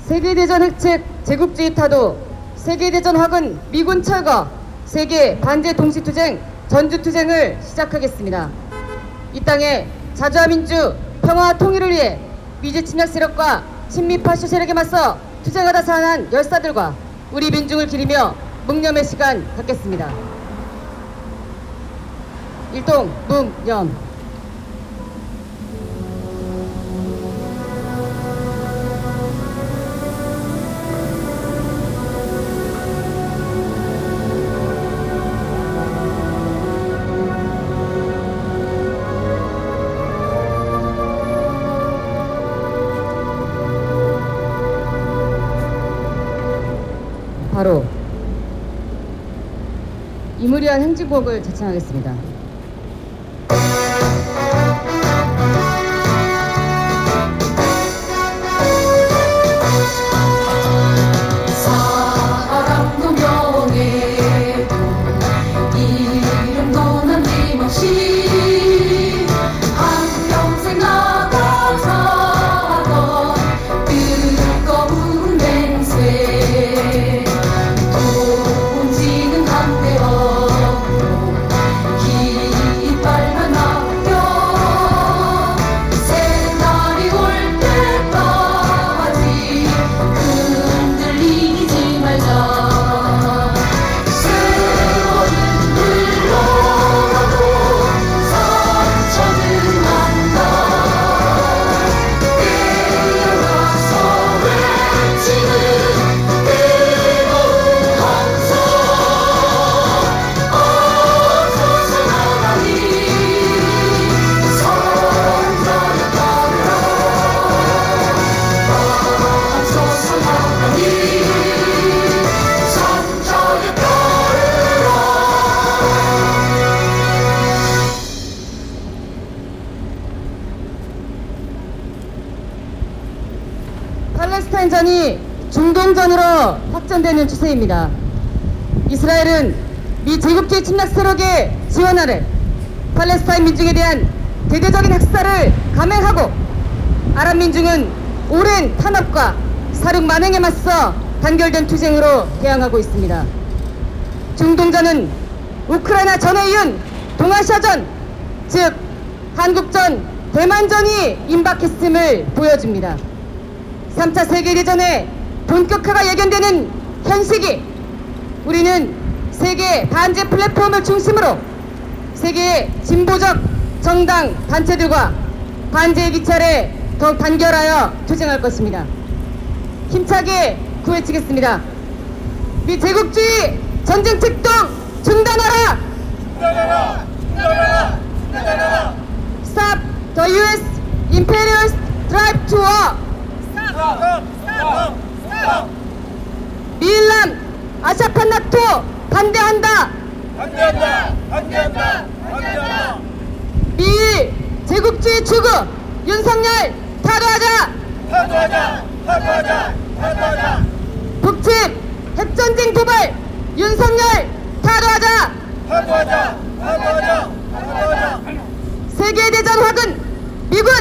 세계대전 획책, 제국주의 타도, 세계대전 확은 미군 철거, 세계 반제 동시투쟁, 전주투쟁을 시작하겠습니다. 이 땅에 자주와 민주, 평화와 통일을 위해 미주 침략 세력과 친미 파쇼 세력에 맞서 투쟁하다 살아난 열사들과 우리 민중을 기리며 묵념의 시간 갖겠습니다. 일동 묵념. 바로 이무리한 행진곡을 자청하겠습니다. 사랑도 명예도 이름도 남김없이 한평생 나가 살던 뜨거운 맹세 돈지는 한대 없고 깃발만 남겨 새날이 올 때까지 흔들리지 말자. 세월은 흘러가도 상처는 난다. 깨어나서 외치는 뜨거운 함성 어서서 나가니 선자를 따르라. 어서서 나가니 선자를 따르라. 팔레스타인전이 중동전으로 확전되는 추세입니다. 이스라엘은 미 제국주의 침략 세력의 지원 아래 팔레스타인 민중에 대한 대대적인 학살을 감행하고 아랍 민중은 오랜 탄압과 사륙 만행에 맞서 단결된 투쟁으로 대항하고 있습니다. 중동전은 우크라이나 전에 이은 동아시아전, 즉 한국전, 대만전이 임박했음을 보여줍니다. 3차 세계대전의 본격화가 예견되는 현 시기, 우리는 세계 반제 플랫폼을 중심으로 세계의 진보적 정당 단체들과 반제의 기차를 더욱 단결하여 투쟁할 것입니다. 힘차게 구해치겠습니다. 미 제국주의 전쟁 책동 중단하라! 중단하라! 중단하라! 중단하라! Stop the U.S. imperialist drive to war! 미일남 아샤판 나토 반대한다! 반대한다! 반대한다! 반대한다! 미일 제국주의 추구 윤석열 타도하자! 타도하자! 타도하자! 타도하자! 북측 핵전쟁 도발 윤석열 타도하자! 타도하자! 타도하자! 타도하자! 세계대전 확은 미군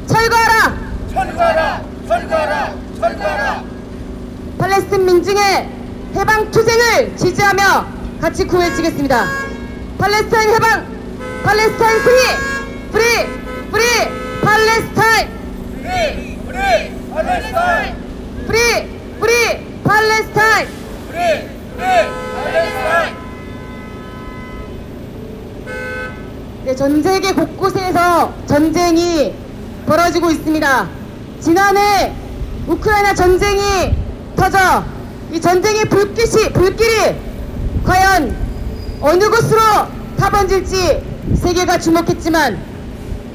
철거하라! 철거하라! 철거하라! 철거하라! 팔레스타인 민중의 해방 투쟁을 지지하며 같이 구해지겠습니다. 팔레스타인 해방, 팔레스타인 승리, 프리, 프리, 팔레스타인, 프리! 프리! 팔레스타인! 프리, 프리, 팔레스타인. 프리! 프리! 팔레스타인! 네, 전 세계 곳곳에서 전쟁이 벌어지고 있습니다. 지난해 우크라이나 전쟁이 터져 이 전쟁의 불길이 과연 어느 곳으로 타번질지 세계가 주목했지만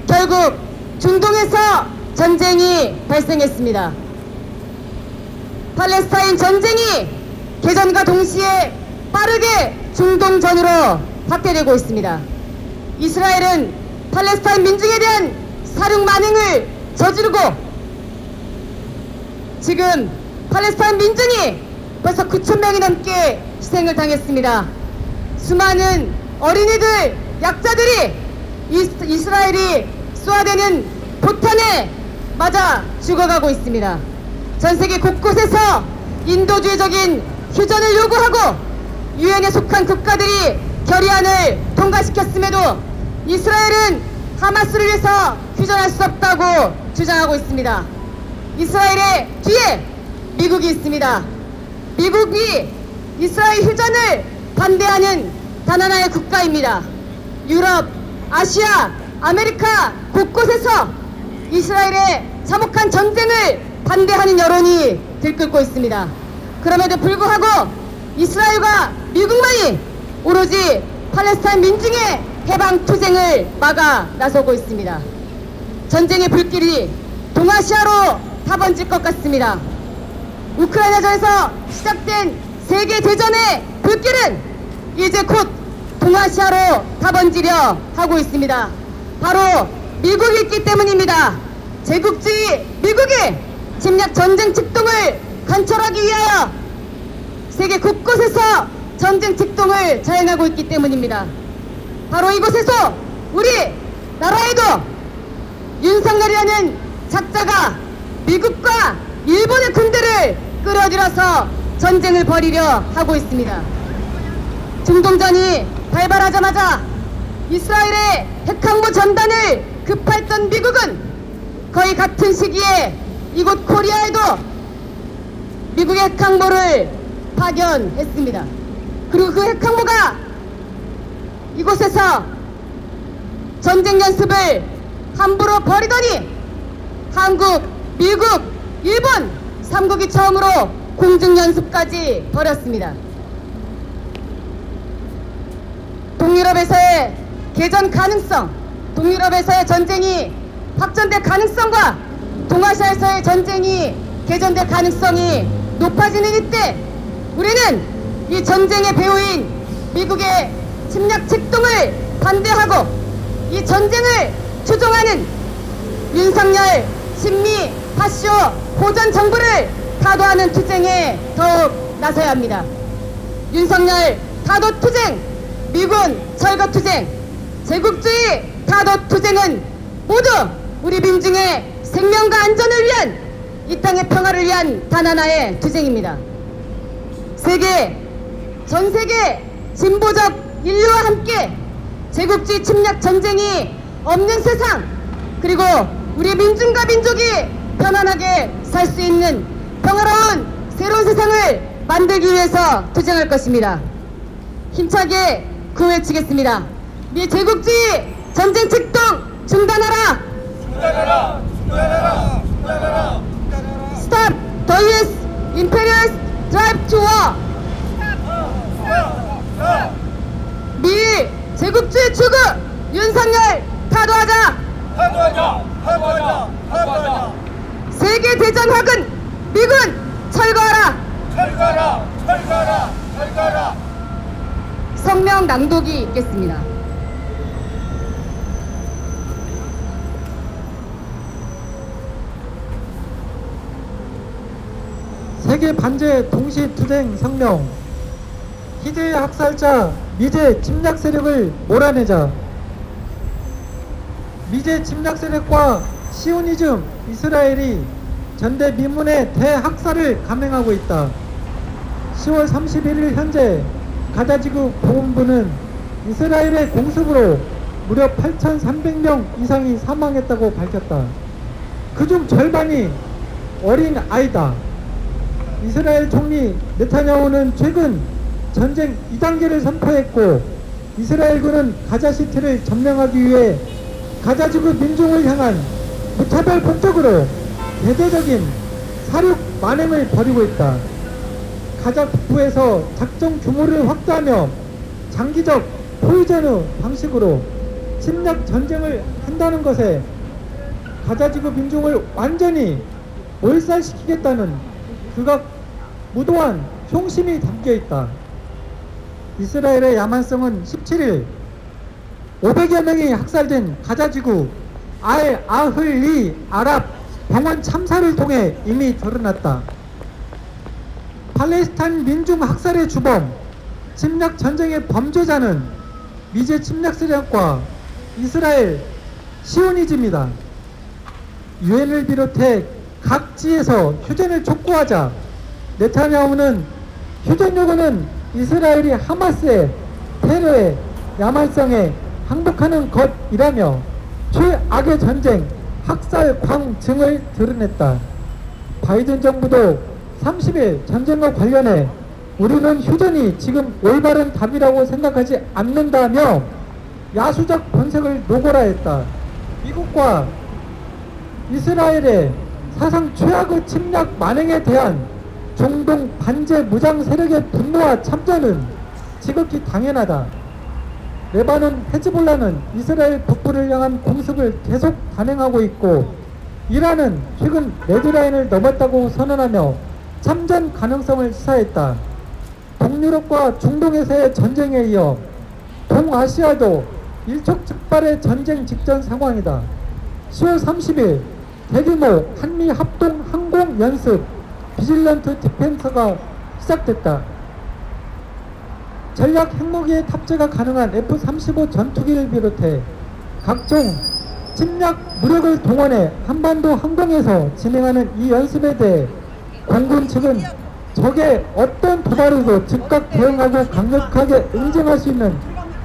결국 중동에서 전쟁이 발생했습니다. 팔레스타인 전쟁이 개전과 동시에 빠르게 중동전으로 확대되고 있습니다. 이스라엘은 팔레스타인 민중에 대한 사륙 만행을 저지르고 지금 팔레스타인 민중이 벌써 9,000명이 넘게 희생을 당했습니다. 수많은 어린이들, 약자들이 이스라엘이 쏘아대는 포탄에 맞아 죽어가고 있습니다. 전 세계 곳곳에서 인도주의적인 휴전을 요구하고 유엔에 속한 국가들이 결의안을 통과시켰음에도 이스라엘은 하마스를 위해서 휴전할 수 없다고 주장하고 있습니다. 이스라엘의 뒤에 미국이 있습니다. 미국이 이스라엘 휴전을 반대하는 단 하나의 국가입니다. 유럽, 아시아, 아메리카 곳곳에서 이스라엘의 참혹한 전쟁을 반대하는 여론이 들끓고 있습니다. 그럼에도 불구하고 이스라엘과 미국만이 오로지 팔레스타인 민중의 해방 투쟁을 막아 나서고 있습니다. 전쟁의 불길이 동아시아로 타번질 것 같습니다. 우크라이나전에서 시작된 세계대전의 불길은 이제 곧 동아시아로 타번지려 하고 있습니다. 바로 미국이 있기 때문입니다. 제국주의 미국이 침략 전쟁 직동을 관철하기 위하여 세계 곳곳에서 전쟁 직동을 자행하고 있기 때문입니다. 바로 이곳에서 우리 나라에도 윤석열이라는 작자가 미국과 일본의 군대를 끌어들여서 전쟁을 벌이려 하고 있습니다. 중동전이 발발하자마자 이스라엘의 핵항모 전단을 급파했던 미국은 거의 같은 시기에 이곳 코리아에도 미국의 핵항모를 파견했습니다. 그리고 그 핵항모가 이곳에서 전쟁 연습을 함부로 벌이더니 한국, 미국, 일본 3국이 처음으로 공중 연습까지 벌였습니다. 동유럽에서의 개전 가능성, 동유럽에서의 전쟁이 확전될 가능성과 동아시아에서의 전쟁이 개전될 가능성이 높아지는 이때 우리는 이 전쟁의 배후인 미국의 침략 직동을 반대하고 이 전쟁을 추종하는 윤석열, 친미, 파쇼, 고전 정부를 타도하는 투쟁에 더욱 나서야 합니다. 윤석열 타도 투쟁, 미군 철거 투쟁, 제국주의 타도 투쟁은 모두 우리 민중의 생명과 안전을 위한 이 땅의 평화를 위한 단 하나의 투쟁입니다. 전 세계 진보적 인류와 함께 제국주의 침략 전쟁이 없는 세상, 그리고 우리 민중과 민족이 편안하게 살 수 있는 평화로운 새로운 세상을 만들기 위해서 투쟁할 것입니다. 힘차게 구호외치겠습니다. 미 제국주의 전쟁 직동 중단하라! 중단하라! 중단하라! 중단하라! Stop the US imperialist drive to war! 미 제국주의 추구 윤석열 타도하자! 타도하자! 타도하자! 타도하자! 세계대전 화근 미군 철거하라! 철거하라! 철거하라! 철거하라! 성명 낭독이 있겠습니다. 세계 반제 동시 투쟁 성명. 희재의 학살자 미제 침략 세력을 몰아내자. 미제 침략 세력과 시오니즘 이스라엘이 전대미문의 대학살을 감행하고 있다. 10월 31일 현재 가자지구 보훈부는 이스라엘의 공습으로 무려 8,300명 이상이 사망했다고 밝혔다. 그중 절반이 어린 아이다. 이스라엘 총리 네타냐후는 최근 전쟁 2단계를 선포했고 이스라엘군은 가자시티를 점령하기 위해 가자지구 민중을 향한 무차별 폭격으로 대대적인 사륙 만행을 벌이고 있다. 가자 북부에서 작전 규모를 확대하며 장기적 포위전의 방식으로 침략 전쟁을 한다는 것에 가자지구 민중을 완전히 몰살시키겠다는 극악 무도한雄심이 담겨 있다. 이스라엘의 야만성은 17일 500여 명이 학살된 가자지구 알-아흘리 아랍 병원 참사를 통해 이미 드러났다. 팔레스타인 민중 학살의 주범, 침략 전쟁의 범죄자는 미제 침략 세력과 이스라엘 시오니즘이다. 유엔을 비롯해 각지에서 휴전을 촉구하자 네타냐후는 휴전 요구는 이스라엘이 하마스의 테러에 야만성에 항복하는 것이라며 최악의 전쟁 학살 광증을 드러냈다. 바이든 정부도 30일 전쟁과 관련해 우리는 휴전이 지금 올바른 답이라고 생각하지 않는다며 야수적 본색을 노골화했다. 미국과 이스라엘의 사상 최악의 침략 만행에 대한 중동 반제 무장 세력의 분노와 참전은 지극히 당연하다. 레바논 헤즈볼라는 이스라엘 북부를 향한 공습을 계속 단행하고 있고 이란은 최근 레드라인을 넘었다고 선언하며 참전 가능성을 시사했다. 동유럽과 중동에서의 전쟁에 이어 동아시아도 일촉즉발의 전쟁 직전 상황이다. 10월 30일 대규모 한미 합동 항공 연습 비질런트 디펜서가 시작됐다. 전략 핵무기의 탑재가 가능한 F-35 전투기를 비롯해 각종 침략 무력을 동원해 한반도 항공에서 진행하는 이 연습에 대해 공군 측은 적의 어떤 도발에도 즉각 대응하고 강력하게 응징할 수 있는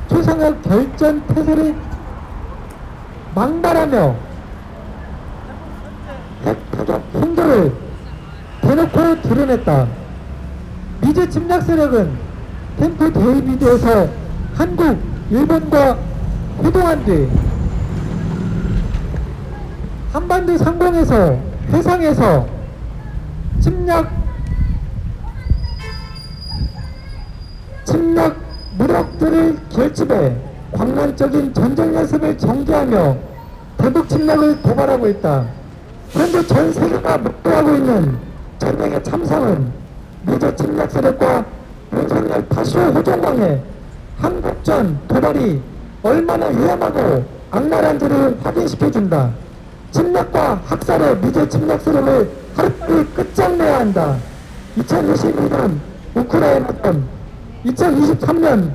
초상혁 결전 태세를 망발하며 핵포격 행동을 대놓고 드러냈다. 미제 침략 세력은 캠프 데이비드에서 한국, 일본과 회동한 뒤 한반도 상공에서 해상에서 침략 무력들을 결집해 광란적인 전쟁 연습을 전개하며 대북 침략을 도발하고 있다. 현재 전 세계가 목도하고 있는 전쟁의 참상은 미제 침략 세력과 윤석열 다시오 호종광의 한국전 도발이 얼마나 위험하고 악랄한지를 확인시켜준다. 침략과 학살의 미제 침략 세력을 하루빨리 끝장내야 한다. 2022년 우크라이나전, 2023년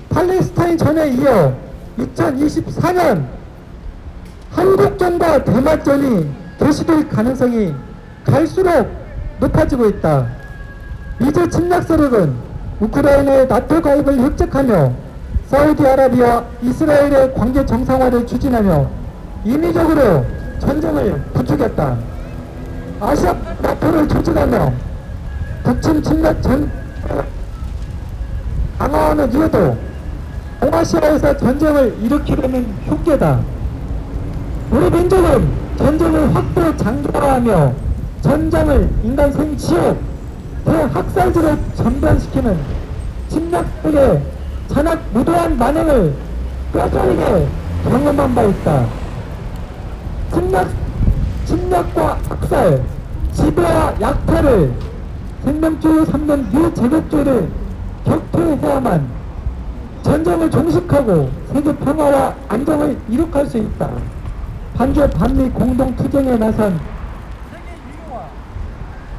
팔레스타인 전에 이어 2024년 한국전과 대만전이 개시될 가능성이 갈수록 높아지고 있다. 미제 침략 세력은 우크라이나의 나토 가입을 획책하며 사우디아라비아와 이스라엘의 관계 정상화를 추진하며 인위적으로 전쟁을 부추겼다. 아시아 나토를 조직하며 북침 침략 강화하는 이유도 동아시아에서 전쟁을 일으키려는 흉계다. 우리 민족은 전쟁을 확대 장기화하며 전장을 인간 생지옥 대학살지로 전환시키는 침략들의 잔악 무도한 만행을 뼈저리게 경험한 바 있다. 침략과 학살, 지배와 약탈을 생명줄을 삼는 유제국주의를 격퇴해야만 전쟁을 종식하고 세계 평화와 안정을 이룩할 수 있다. 반주 반미 공동투쟁에 나선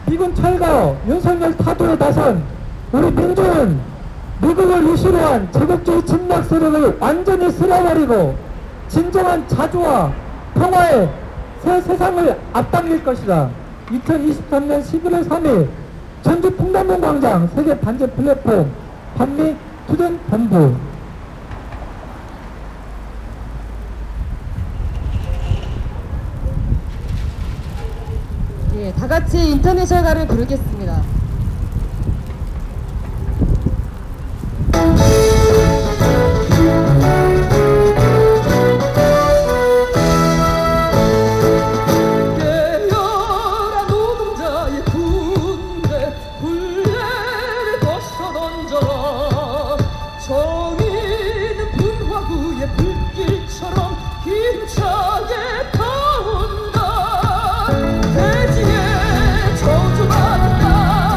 미군 철가와 윤석열 타도에 나선 우리 민주는 미국을 이슈로 한 제국주의 침략 세력을 완전히 쓸어버리고 진정한 자주와 평화의 새 세상을 앞당길 것이다. 2023년 11월 3일 전주 풍남문 광장 세계 반제 플랫폼 반미 투쟁 본부. 예, 다 같이 인터내셔널가를 부르겠습니다. 깨어라 노동자의 군대 굴레를 벗어던져라. 정의는 불화구의 불길처럼 힘차게 타온다. 대지의 저주받았다.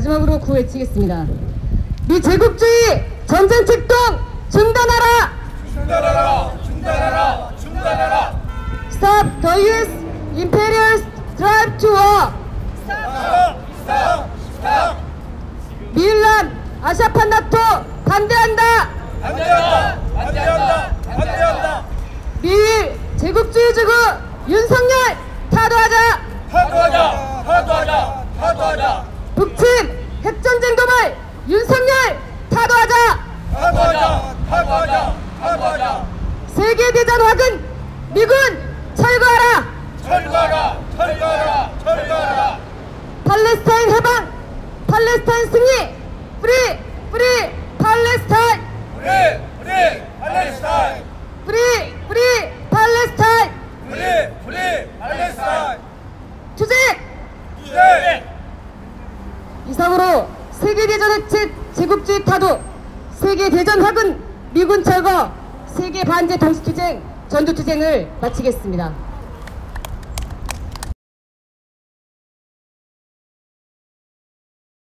마지막으로 구호외치겠습니다. 미제국주의 전쟁 책동 중단하라! 중단하라! 중단하라! 중단하라! Stop the U.S. imperialist drive to war! 스탑! 스탑! 미일남 아시아판 나토 반대한다! 반대한다! 반대한다! 반대한다! 미일 제국주의 주구 윤석열 타도하자! 파도하자! 파도하자! 파도하자! 북침 핵전쟁 도발 윤석열 타도하자! 파도하자! 파도하자! 파도하자! 세계대전 확은 미군 철거하라! 철거하라! 철거하라! 철거하라! 팔레스타인 해방! 팔레스타인 승리! 프리! 프리! 팔레스타인! 우리 팔레스타인! 프리! 프리! 팔레스타인! 우리 팔레스타인! 투쟁! 네! 이상으로 세계대전 핵체 제국주의 타도, 세계대전 확은 미군 철거, 세계 반제 동시투쟁 전두투쟁을 마치겠습니다.